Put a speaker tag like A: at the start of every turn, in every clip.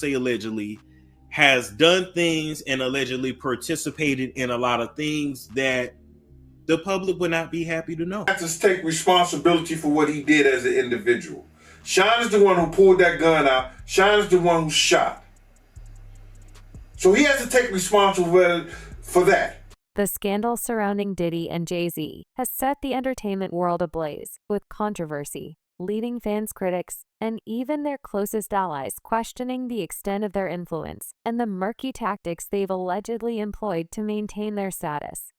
A: say allegedly, has done things and allegedly participated in a lot of things that the public would not be happy to know.
B: Has to take responsibility for what he did as an individual. Sean is the one who pulled that gun out. Sean is the one who shot. So he has to take responsibility for that.
C: The scandal surrounding Diddy and Jay-Z has set the entertainment world ablaze with controversy, leading fans, critics, and even their closest allies questioning the extent of their influence and the murky tactics they've allegedly employed to maintain their status.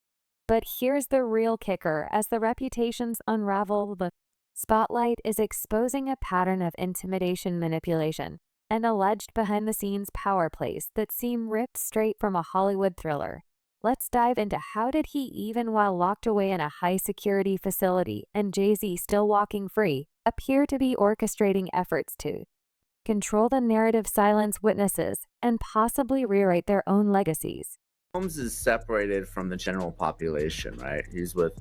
C: But here's the real kicker: as the reputations unravel, the spotlight is exposing a pattern of intimidation, manipulation, and alleged behind-the-scenes power plays that seem ripped straight from a Hollywood thriller. Let's dive into how did he, even while locked away in a high-security facility and Jay-Z still walking free, appear to be orchestrating efforts to control the narrative, silence witnesses, and possibly rewrite their own legacies.
D: Holmes is separated from the general population, right? He's with,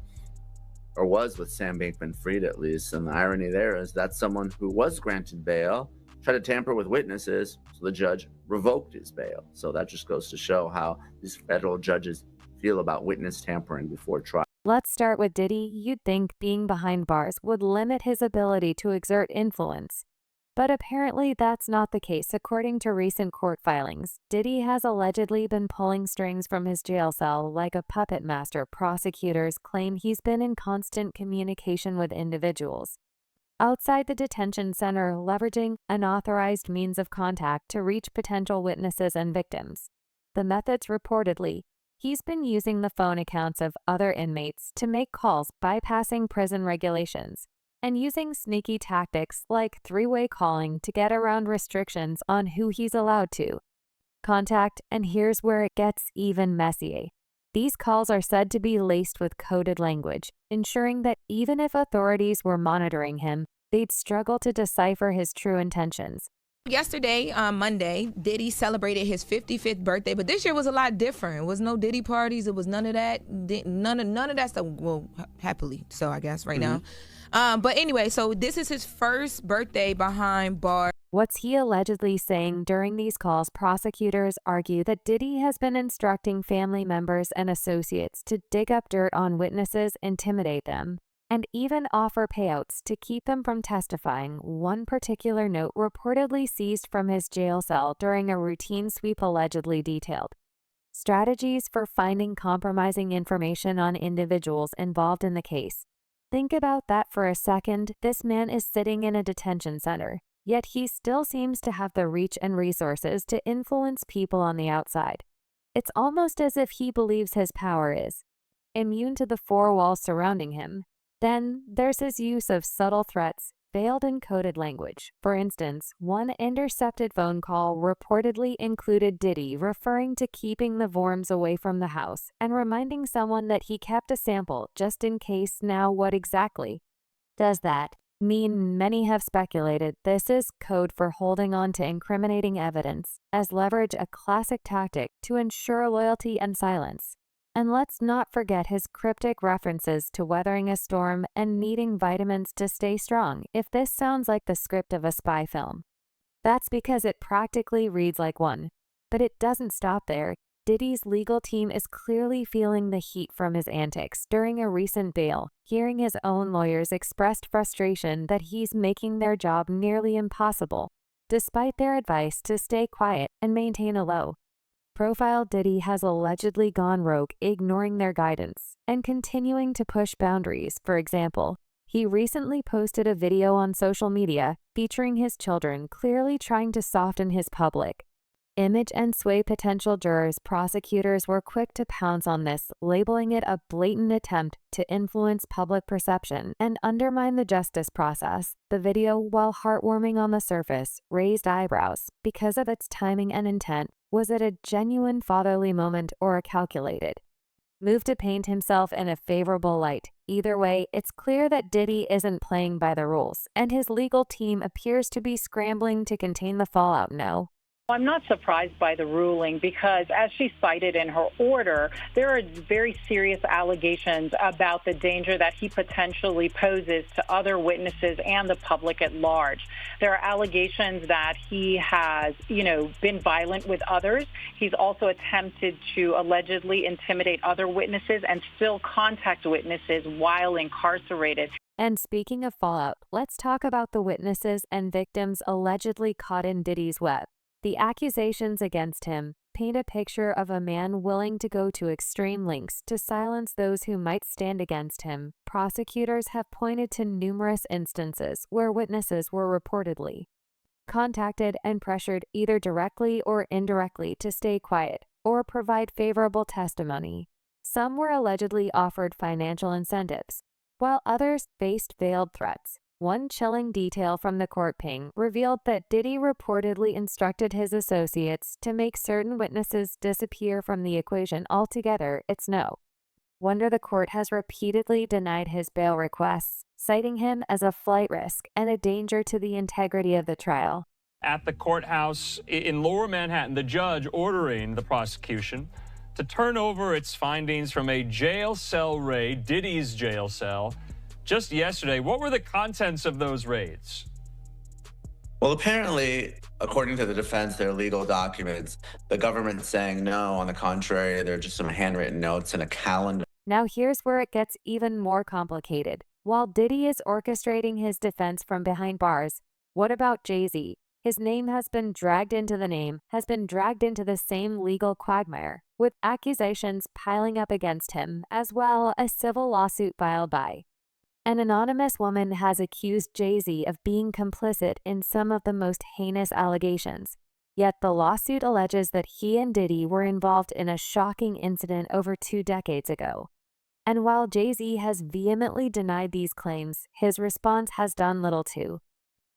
D: or was with, Sam Bankman-Fried at least, and the irony there is that's someone who was granted bail, tried to tamper with witnesses, so the judge revoked his bail. So that just goes to show how these federal judges feel about witness tampering before trial.
C: Let's start with Diddy. You'd think being behind bars would limit his ability to exert influence. But apparently that's not the case. According to recent court filings, Diddy has allegedly been pulling strings from his jail cell like a puppet master. Prosecutors claim he's been in constant communication with individuals outside the detention center, leveraging unauthorized means of contact to reach potential witnesses and victims. The methods reportedly, he's been using the phone accounts of other inmates to make calls, bypassing prison regulations, and using sneaky tactics like three-way calling to get around restrictions on who he's allowed to contact. And here's where it gets even messier. These calls are said to be laced with coded language, ensuring that even if authorities were monitoring him, they'd struggle to decipher his true intentions.
E: Yesterday, on Monday, Diddy celebrated his 55th birthday, but this year was a lot different. It was no Diddy parties. It was none of that. None of that stuff. Well, happily so, I guess, right now. But anyway, so this is his first birthday behind bars.
C: What's he allegedly saying during these calls? Prosecutors argue that Diddy has been instructing family members and associates to dig up dirt on witnesses, intimidate them, and even offer payouts to keep them from testifying. One particular note reportedly seized from his jail cell during a routine sweep allegedly detailed strategies for finding compromising information on individuals involved in the case. Think about that for a second. This man is sitting in a detention center, yet he still seems to have the reach and resources to influence people on the outside. It's almost as if he believes his power is immune to the four walls surrounding him. Then there's his use of subtle threats, veiled in coded language. For instance, one intercepted phone call reportedly included Diddy referring to keeping the worms away from the house and reminding someone that he kept a sample just in case. Now, what exactly does that mean? Many have speculated this is code for holding on to incriminating evidence as leverage, a classic tactic to ensure loyalty and silence. And let's not forget his cryptic references to weathering a storm and needing vitamins to stay strong. If this sounds like the script of a spy film, that's because it practically reads like one. But it doesn't stop there. Diddy's legal team is clearly feeling the heat from his antics during a recent bail, hearing his own lawyers expressed frustration that he's making their job nearly impossible, despite their advice to stay quiet and maintain a low profile. Diddy has allegedly gone rogue, ignoring their guidance and continuing to push boundaries. For example, he recently posted a video on social media featuring his children, clearly trying to soften his public image and sway potential jurors. Prosecutors were quick to pounce on this, labeling it a blatant attempt to influence public perception and undermine the justice process. The video, while heartwarming on the surface, raised eyebrows because of its timing and intent. Was it a genuine fatherly moment or a calculated move to paint himself in a favorable light? Either way, it's clear that Diddy isn't playing by the rules, and his legal team appears to be scrambling to contain the fallout. No
F: I'm not surprised by the ruling because, as she cited in her order, there are very serious allegations about the danger that he potentially poses to other witnesses and the public at large. There are allegations that he has, been violent with others. He's also attempted to allegedly intimidate other witnesses and still contact witnesses while incarcerated.
C: And speaking of fallout, let's talk about the witnesses and victims allegedly caught in Diddy's web. The accusations against him paint a picture of a man willing to go to extreme lengths to silence those who might stand against him. Prosecutors have pointed to numerous instances where witnesses were reportedly contacted and pressured either directly or indirectly to stay quiet or provide favorable testimony. Some were allegedly offered financial incentives, while others faced veiled threats. One chilling detail from the court ping revealed that Diddy reportedly instructed his associates to make certain witnesses disappear from the equation altogether. It's no wonder the court has repeatedly denied his bail requests, citing him as a flight risk and a danger to the integrity of the trial.
G: At the courthouse in Lower Manhattan, the judge ordering the prosecution to turn over its findings from a jail cell raid, Diddy's jail cell, just yesterday. What were the contents of those raids?
D: Well, apparently, according to the defense, they're legal documents. The government saying no, on the contrary, they're just some handwritten notes and a calendar.
C: Now here's where it gets even more complicated. While Diddy is orchestrating his defense from behind bars, what about Jay-Z? His name has been dragged into the same legal quagmire, with accusations piling up against him, as well as civil lawsuit filed by. An anonymous woman has accused Jay-Z of being complicit in some of the most heinous allegations. Yet the lawsuit alleges that he and Diddy were involved in a shocking incident over 2 decades ago. And while Jay-Z has vehemently denied these claims, his response has done little to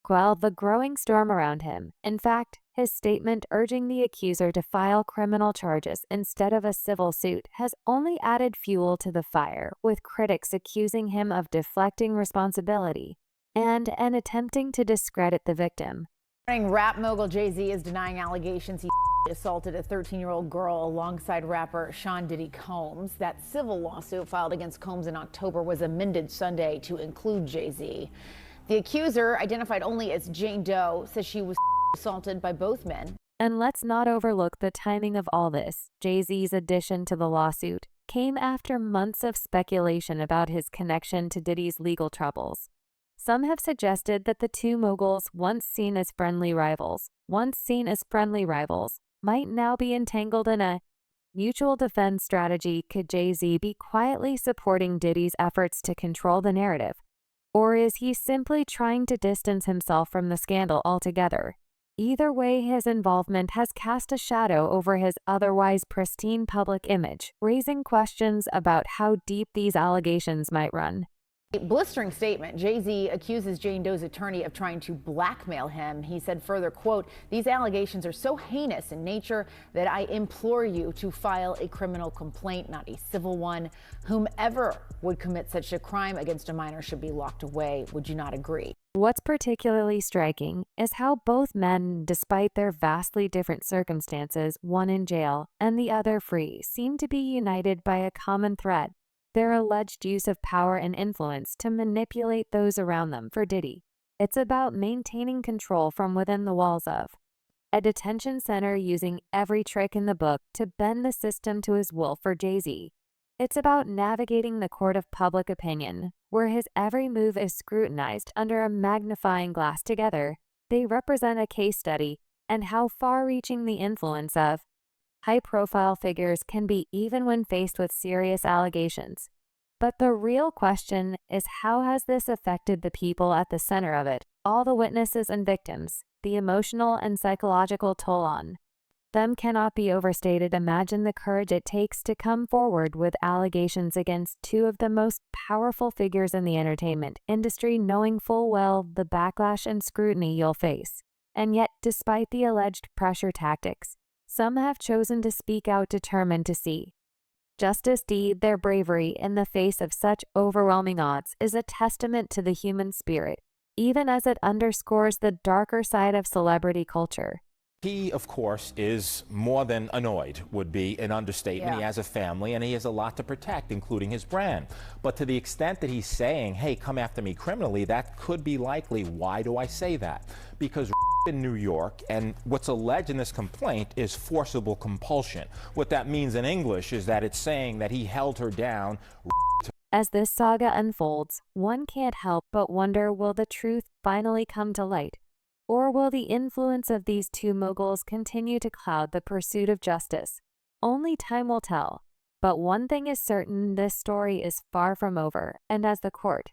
C: quell the growing storm around him. In fact, his statement urging the accuser to file criminal charges instead of a civil suit has only added fuel to the fire, with critics accusing him of deflecting responsibility and attempting to discredit the victim.
H: Rap mogul Jay-Z is denying allegations he assaulted a 13-year-old girl alongside rapper Sean Diddy Combs. That civil lawsuit filed against Combs in October was amended Sunday to include Jay-Z. The accuser, identified only as Jane Doe, says she was assaulted by both men.
C: And let's not overlook the timing of all this. Jay-Z's addition to the lawsuit came after months of speculation about his connection to Diddy's legal troubles. Some have suggested that the two moguls, once seen as friendly rivals, might now be entangled in a mutual defense strategy. Could Jay-Z be quietly supporting Diddy's efforts to control the narrative? Or is he simply trying to distance himself from the scandal altogether? Either way, his involvement has cast a shadow over his otherwise pristine public image, raising questions about how deep these allegations might run.
H: A blistering statement. Jay-Z accuses Jane Doe's attorney of trying to blackmail him. He said further, quote, "These allegations are so heinous in nature that I implore you to file a criminal complaint, not a civil one. Whomever would commit such a crime against a minor should be locked away. Would you not agree?"
C: What's particularly striking is how both men, despite their vastly different circumstances, one in jail and the other free, seem to be united by a common thread: their alleged use of power and influence to manipulate those around them. For Diddy, it's about maintaining control from within the walls of a detention center, using every trick in the book to bend the system to his will. For Jay-Z, it's about navigating the court of public opinion, where his every move is scrutinized under a magnifying glass. Together, they represent a case study in how far-reaching the influence of high-profile figures can be, even when faced with serious allegations. But the real question is, how has this affected the people at the center of it, all the witnesses and victims? The emotional and psychological toll on them cannot be overstated. Imagine the courage it takes to come forward with allegations against two of the most powerful figures in the entertainment industry, knowing full well the backlash and scrutiny you'll face. And yet, despite the alleged pressure tactics, some have chosen to speak out, determined to see justice. Their bravery in the face of such overwhelming odds is a testament to the human spirit, even as it underscores the darker side of celebrity culture.
I: He, of course, is more than annoyed, would be an understatement.
H: Yeah.
I: He has a family and he has a lot to protect, including his brand. But to the extent that he's saying, hey, come after me criminally, that could be likely. Why do I say that? Because in New York, and what's alleged in this complaint is forcible compulsion. What that means in English is that it's saying that he held her down.
C: As this saga unfolds, one can't help but wonder, will the truth finally come to light? Or will the influence of these two moguls continue to cloud the pursuit of justice? Only time will tell. But one thing is certain, this story is far from over, and as the court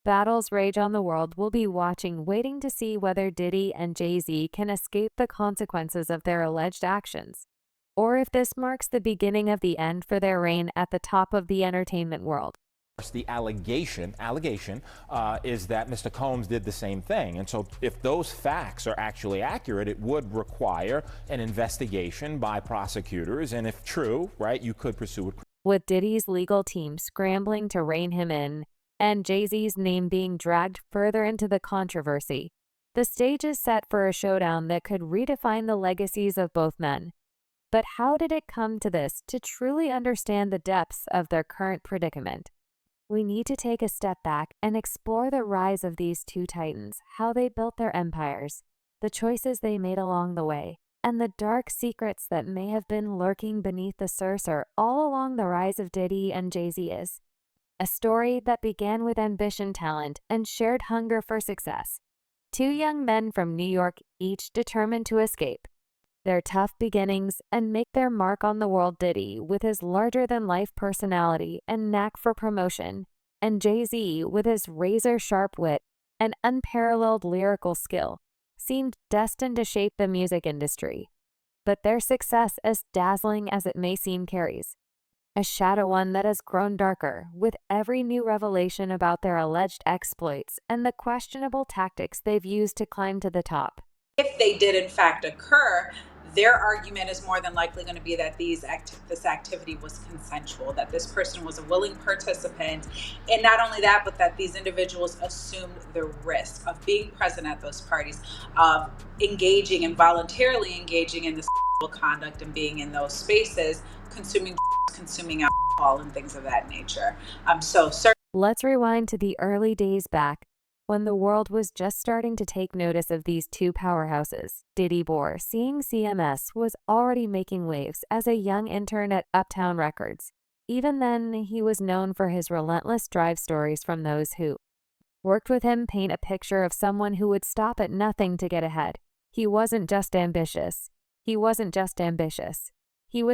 C: battles rage on the world, we'll be watching, waiting to see whether Diddy and Jay-Z can escape the consequences of their alleged actions, or if this marks the beginning of the end for their reign at the top of the entertainment world.
I: The allegation is that Mr. Combs did the same thing. And so if those facts are actually accurate, it would require an investigation by prosecutors. And if true, right, you could pursue it.
C: With Diddy's legal team scrambling to rein him in and Jay-Z's name being dragged further into the controversy, the stage is set for a showdown that could redefine the legacies of both men. But how did it come to this? To truly understand the depths of their current predicament, we need to take a step back and explore the rise of these two titans, how they built their empires, the choices they made along the way, and the dark secrets that may have been lurking beneath the surface all along the rise of Diddy and Jay-Z is. A story that began with ambition, talent, and shared hunger for success. Two young men from New York, each determined to escape their tough beginnings and make their mark on the world. Diddy, with his larger-than-life personality and knack for promotion, and Jay-Z, with his razor-sharp wit and unparalleled lyrical skill, seemed destined to shape the music industry. But their success, as dazzling as it may seem, carries a shadow, one that has grown darker with every new revelation about their alleged exploits and the questionable tactics they've used to climb to the top.
J: If they did in fact occur, their argument is more than likely going to be that this activity was consensual, that this person was a willing participant, and not only that, but that these individuals assumed the risk of being present at those parties, of engaging and voluntarily engaging in this conduct and being in those spaces, consuming alcohol and things of that nature.
C: Let's rewind to the early days back, when the world was just starting to take notice of these two powerhouses. Diddy bore seeing CMS was already making waves as a young intern at Uptown Records. Even then, he was known for his relentless drive. Stories from those who worked with him paint a picture of someone who would stop at nothing to get ahead. He wasn't just ambitious. He was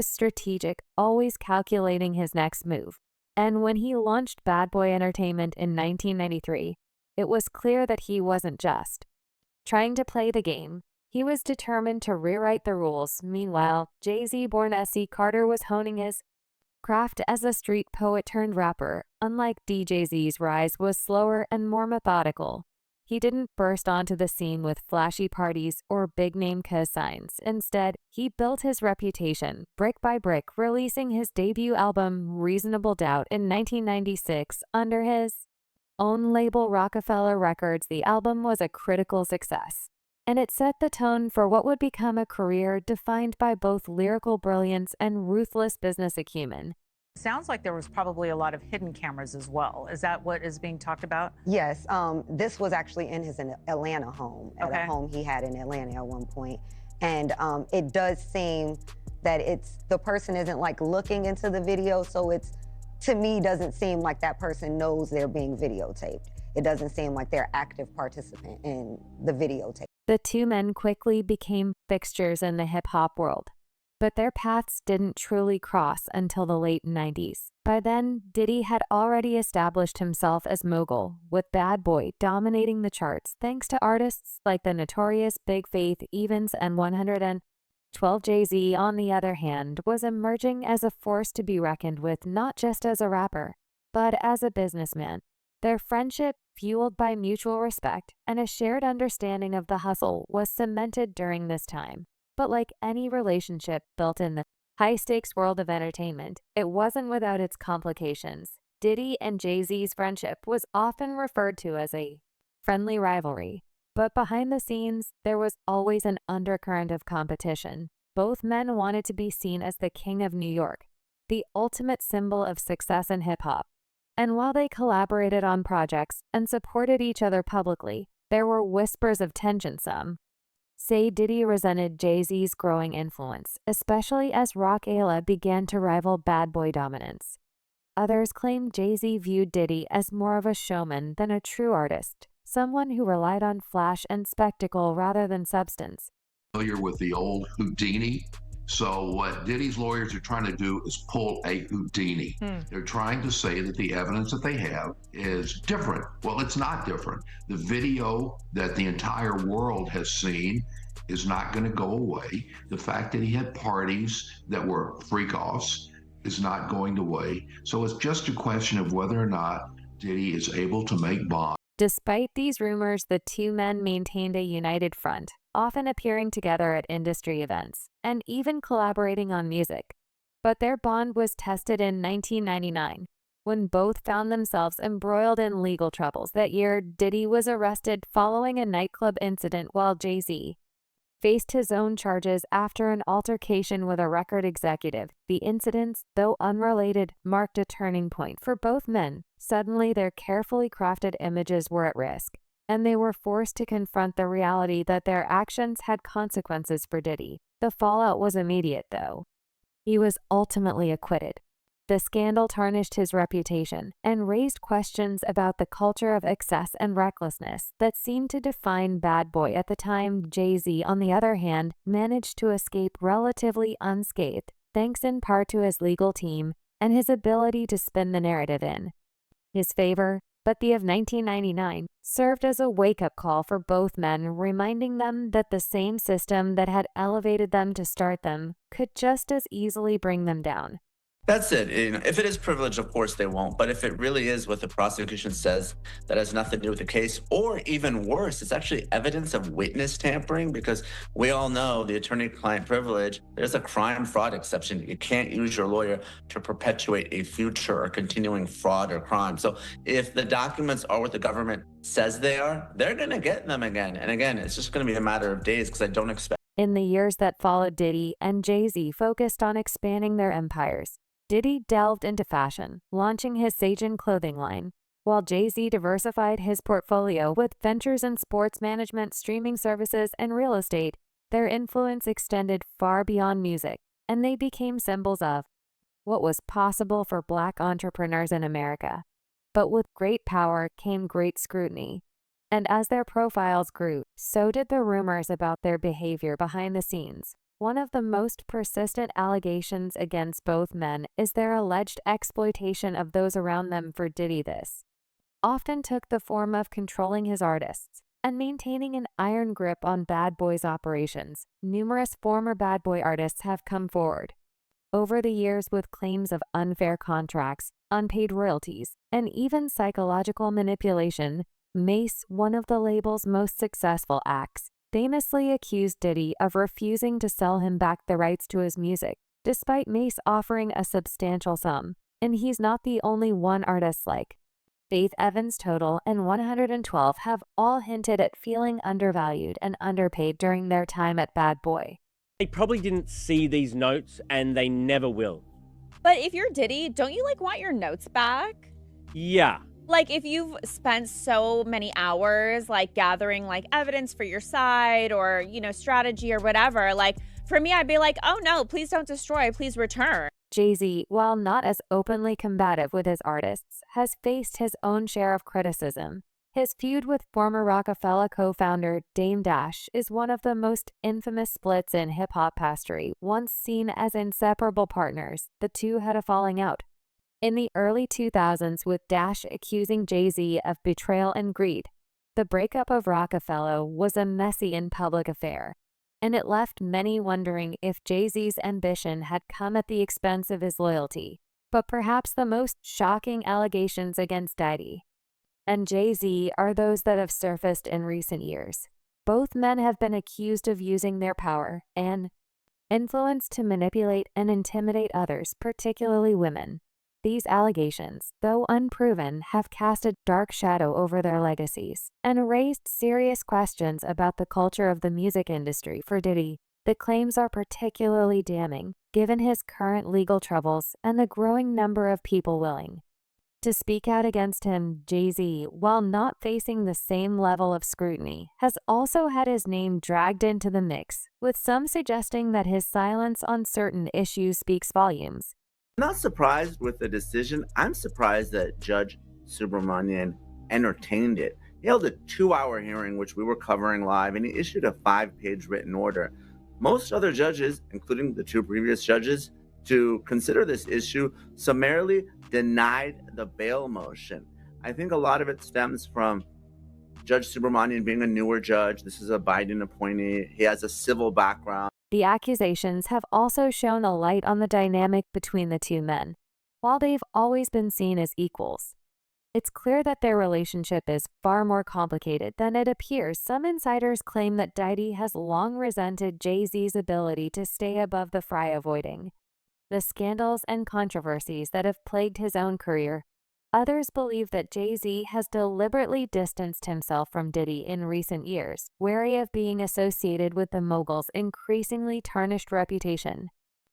C: strategic, always calculating his next move. And when he launched Bad Boy Entertainment in 1993, it was clear that he wasn't just trying to play the game. He was determined to rewrite the rules. Meanwhile, Jay-Z, born S.C. Carter, was honing his craft as a street poet turned rapper. Unlike DJZ's rise was slower and more methodical. He didn't burst onto the scene with flashy parties or big-name co-signs. Instead, he built his reputation brick by brick, releasing his debut album, Reasonable Doubt, in 1996 under his own label, Rockefeller Records. The album was a critical success, and it set the tone for what would become a career defined by both lyrical brilliance and ruthless business acumen.
K: Sounds like there was probably a lot of hidden cameras as well. Is that what is being talked about?
L: Yes, this was actually in his Atlanta home, at a home he had in Atlanta at one point. And it does seem that the person isn't like looking into the video, so it's, to me, doesn't seem like that person knows they're being videotaped. It doesn't seem like they're active participant in the videotape.
C: The two men quickly became fixtures in the hip-hop world, but their paths didn't truly cross until the late 90s. By then, Diddy had already established himself as mogul, with Bad Boy dominating the charts thanks to artists like the notorious Big Faith, Evans, and 112. Jay-Z, on the other hand, was emerging as a force to be reckoned with, not just as a rapper, but as a businessman. Their friendship, fueled by mutual respect and a shared understanding of the hustle, was cemented during this time. But like any relationship built in the high-stakes world of entertainment, it wasn't without its complications. Diddy and Jay-Z's friendship was often referred to as a friendly rivalry, But behind the scenes, there was always an undercurrent of competition. Both men wanted to be seen as the king of New York, the ultimate symbol of success in hip-hop. And while they collaborated on projects and supported each other publicly, there were whispers of tension. Some say Diddy resented Jay-Z's growing influence, especially as Roc-A-Fella began to rival bad boy dominance. Others claim Jay-Z viewed Diddy as more of a showman than a true artist, someone who relied on flash and spectacle rather than substance.
M: Familiar with the old Houdini? So what Diddy's lawyers are trying to do is pull a Houdini. They're trying to say that the evidence that they have is different. Well, it's not different. The video that the entire world has seen is not going to go away. The fact that he had parties that were freak-offs is not going away. So it's just a question of whether or not Diddy is able to make bonds.
C: Despite these rumors, the two men maintained a united front, often appearing together at industry events, and even collaborating on music. But their bond was tested in 1999, when both found themselves embroiled in legal troubles. That year, Diddy was arrested following a nightclub incident while Jay-Z faced his own charges after an altercation with a record executive. The incidents, though unrelated, marked a turning point for both men. Suddenly, their carefully crafted images were at risk, and they were forced to confront the reality that their actions had consequences for Diddy. The fallout was immediate, though. He was ultimately acquitted. The scandal tarnished his reputation and raised questions about the culture of excess and recklessness that seemed to define Bad Boy at the time. Jay-Z, on the other hand, managed to escape relatively unscathed, thanks in part to his legal team and his ability to spin the narrative in his favor. But the of 1999 served as a wake-up call for both men, reminding them that the same system that had elevated them to start them could just as easily bring them down.
D: That's it. If it is privilege, of course they won't. But if it really is what the prosecution says that has nothing to do with the case, or even worse, it's actually evidence of witness tampering, because we all know the attorney-client privilege, there's a crime fraud exception. You can't use your lawyer to perpetuate a future or continuing fraud or crime. So if the documents are what the government says they are, they're going to get them again. And again, it's just going to be a matter of days, because I don't expect.
C: In the years that followed, Diddy and Jay-Z focused on expanding their empires. Diddy delved into fashion, launching his Sajin clothing line, while Jay-Z diversified his portfolio with ventures in sports management, streaming services, and real estate. Their influence extended far beyond music, and they became symbols of what was possible for Black entrepreneurs in America. But with great power came great scrutiny. And as their profiles grew, so did the rumors about their behavior behind the scenes. One of the most persistent allegations against both men is their alleged exploitation of those around them. For Diddy, this often took the form of controlling his artists and maintaining an iron grip on Bad Boy's operations. Numerous former Bad Boy artists have come forward over the years with claims of unfair contracts, unpaid royalties, and even psychological manipulation. Mace, one of the label's most successful acts, famously accused Diddy of refusing to sell him back the rights to his music, despite Mace offering a substantial sum. And he's not the only one. Artists like Faith Evans, Total, and 112 have all hinted at feeling undervalued and underpaid during their time at Bad Boy.
N: They probably didn't see these notes, and they never will.
O: But if you're Diddy, don't you want your notes back?
N: Yeah.
O: If you've spent so many hours gathering evidence for your side or strategy or whatever, for me I'd be oh no, please don't destroy, please return.
C: Jay-Z, while not as openly combative with his artists, has faced his own share of criticism. His feud with former Roc-A-Fella co-founder Dame Dash is one of the most infamous splits in hip-hop history. Once seen as inseparable partners, the two had a falling out in the early 2000s, with Dash accusing Jay-Z of betrayal and greed. The breakup of Roc-A-Fella was a messy and public affair, and it left many wondering if Jay-Z's ambition had come at the expense of his loyalty. But perhaps the most shocking allegations against Diddy and Jay-Z are those that have surfaced in recent years. Both men have been accused of using their power and influence to manipulate and intimidate others, particularly women. These allegations, though unproven, have cast a dark shadow over their legacies and raised serious questions about the culture of the music industry for Diddy. The claims are particularly damning, given his current legal troubles and the growing number of people willing to speak out against him. Jay-Z, while not facing the same level of scrutiny, has also had his name dragged into the mix, with some suggesting that his silence on certain issues speaks volumes.
D: I'm not surprised with the decision. I'm surprised that Judge Subramanian entertained it. He held a 2-hour hearing, which we were covering live, and he issued a 5-page written order. Most other judges, including the 2 previous judges, to consider this issue, summarily denied the bail motion. I think a lot of it stems from Judge Subramanian being a newer judge. This is a Biden appointee. He has a civil background.
C: The accusations have also shown a light on the dynamic between the two men. While they've always been seen as equals, it's clear that their relationship is far more complicated than it appears. Some insiders claim that Diddy has long resented Jay-Z's ability to stay above the fray, avoiding the scandals and controversies that have plagued his own career. Others believe that Jay-Z has deliberately distanced himself from Diddy in recent years, wary of being associated with the mogul's increasingly tarnished reputation.